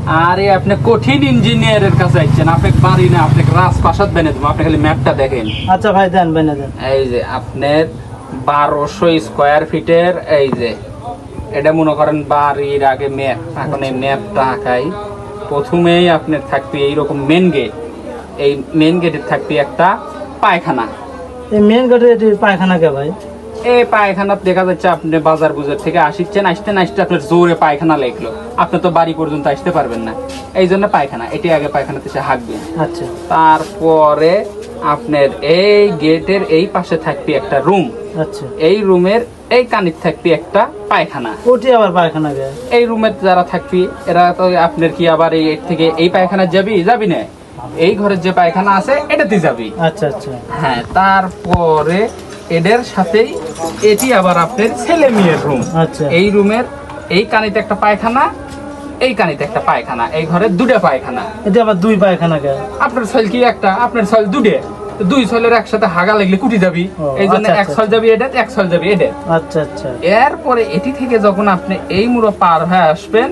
আরে আপনি কঠিন ইঞ্জিনিয়ারের কাছে আইছেন, আপনাকে পারি না, আপনাকে রাজপ্রাসাদ বেনে দেবো, আপনি খালি ম্যাপটা দেখেন। আচ্ছা ভাই দেন, বেনে দেন। এই যে আপনার 1200 স্কোয়ার ফিটের, এই যে এটা মনে করেন বাড়ির আগে ম্যাপ। এখন এই ম্যাপটা আঁকাই। প্রথমেই আপনার থাকবে এইরকম মেন গেট, এই মেন গেটের থাকবে একটা পায়খানা। এই মেন গেটের এটি পায়খানা কে ভাই? এই পায়খানা দেখা যাচ্ছে আপনি বাজার বুজার থেকে আসছেন, আসতে আপনার জোরে পায়খানা লেগলো, আপনি তো বাড়ি পর্যন্ত আসতে পারবেন না, এই জন্য পায়খানা, এটি আগে পায়খানাতে সে হাঁকবেন। আচ্ছা, তারপরে আপনার এই গেটের এই পাশে থাকবে একটা রুম। আচ্ছা, এই রুমের এই কানির থাকবে একটা পায়খানা। ওটি আবার পায়খানা কে? এই রুমের যারা থাকবি এরা তো আপনার কি আবার এই থেকে এই পায়খানা যাবি না, এই ঘরের যে পায়খানা আছে এটাতে যাবি। আচ্ছা আচ্ছা, হ্যাঁ, তারপরে এদের সাথেই এটি আবার আপনার ছেলে মেয়ের রুম। আচ্ছা, এই রুমের এই কানিতে একটা পায়খানা, এই কানিতে একটা পায়খানা, এই ঘরে দুটো পায়খানা। এটি আবার দুই পায়খানা কে? আপনার ছল কি একটা, আপনার ছল দুটো, তো দুই ছলের একসাথে হাগা লাগলে কুটি যাবি, এই জন্য আচ্ছা, এক ছল যাবি এটা, এক ছল যাবি এটা। আচ্ছা আচ্ছা, এরপরে এটি থেকে যখন আপনি এই মুড়ো পার হয়ে আসবেন,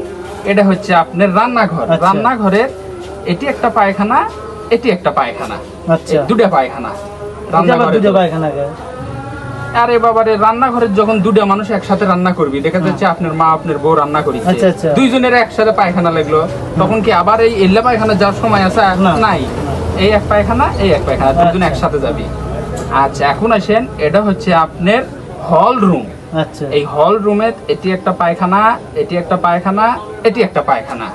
এটা হচ্ছে আপনার রান্নাঘর। আচ্ছা। রান্নাঘরের এটি একটা পায়খানা, এটি একটা পায়খানা, আচ্ছা, এই দুটো পায়খানা এটি আবার রান্নাঘরে। দুটো পায়খানা কে? আরে বাবারে, রান্নাঘরের যখন দুটো মানুষ একসাথে রান্না করবি, দেখা যাচ্ছে আপনার মা আপনার বউ রান্না করেছে, আচ্ছা, আচ্ছা। দুইজনের একসাথে পায়খানা লাগলো, তখন কি আবার এই এল্লা পায়খানা যাওয়ার সময় আছে? না, নাই, এই এক পায়খানা, এই এক পায়খানা, দুজন আচ্ছা। একসাথে যাবি। আচ্ছা, এখন আসেন, এটা হচ্ছে আপনার হল রুম। আচ্ছা, এই হল রুমে এটি একটা পায়খানা, এটি একটা পায়খানা, এটি একটা পায়খানা।